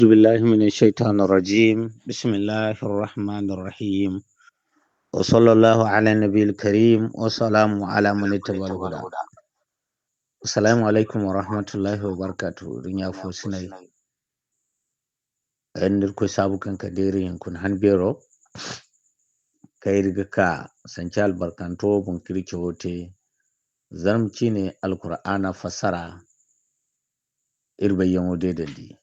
أعوذ بالله من الشيطان الرجيم بسم الله الرحمن الرحيم وصلى الله على النبي الكريم وسلام على من اتبع الهدى. السلام عليكم ورحمة الله وبركاته. دنيا فوسناي عندك كوي سابو كان كديري يكون هنبيرو كايرغا كا سنشال بركانتو بنكري كوتي زرمتيني القرآن فسرا إربي يوم ديدندي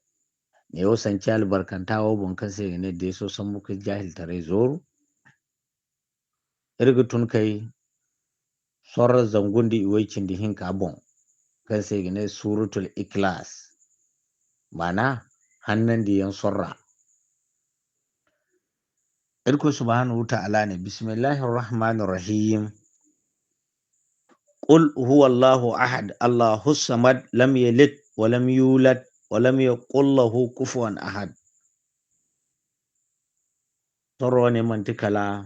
ne yau sanci albarkantawo bon kase ne da so san muka jahil tare zoru irga tun kai sorar zangundi iwaicin da hinka bon kase ne suratul ikhlas mana hannan da yan sorra irko subhanahu ta'ala ne bismillahir rahmanir rahim qul huwallahu ahad allahus samad lam yalid wa lam yulad wa lam yakul lahu kufuwan ahad. Sorro ne mantikala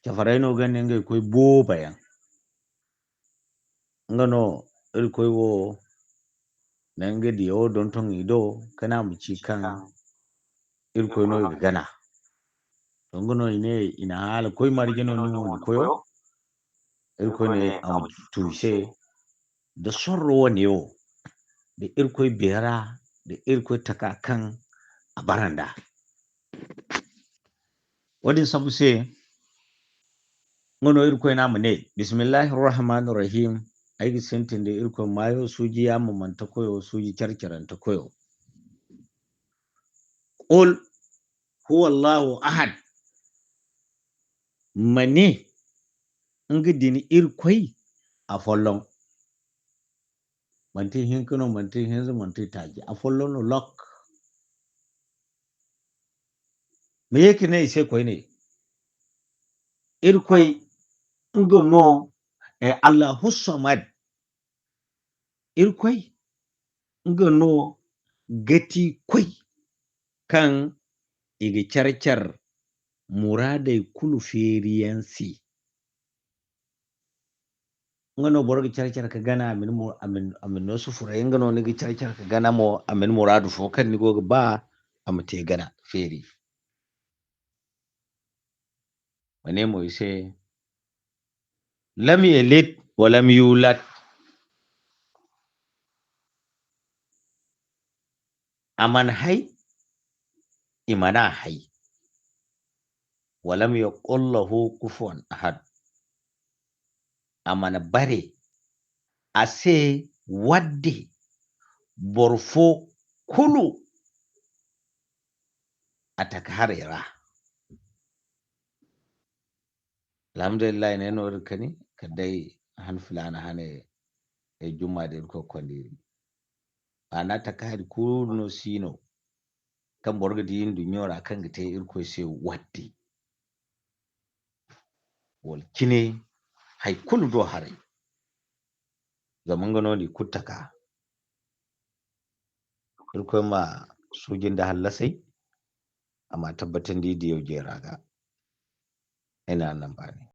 kafarai no ganin ga koi bo bayan ngano irkoi wo nange diyo don ton ido kana mu ci kan irkoi no ga gana don gano ne ina hala koi marigino ni woni koyo irkoi ne am tuise da sorro ne yo da irkoi bera da irkoi takakan a baranda wadin sabu se ngano irkoi namu ne bismillahir rahmanir rahim aiki sentin da irkoi mayo suji ya mamanta koyo suji kyarkyaranta koyo qul huwallahu ahad mane nga dini irkoi a follon manti hinkano manti hinzu manti taji a follon no lock me yake ne sai koi ne irkoi nga no Allahu samad irkoi nga no gati koi kan igi charchar muradai kulu feriyansi ngano borgo charchar ka gana amin no sufura ngano ni gi charchar ka gana mo amin muradu fo kan ni goga ba amte gana feri wane mo ise lam yalid wa lam yulad aman hay imana hay wa lam yaqul lahu kufuwan ahad amana bare ase wadde borfo kulu ataka harira alhamdulillah ne no rikani kadai han fulana hane e juma de ko kondiri ana takari kuno sino kan borga di indu nyora kan gite irko se wadde wal kine hay kulu do hare zaman gano di kuttaka irko ma sujin da hallasai amma tabbatan di yau jera ga ina nan ba ne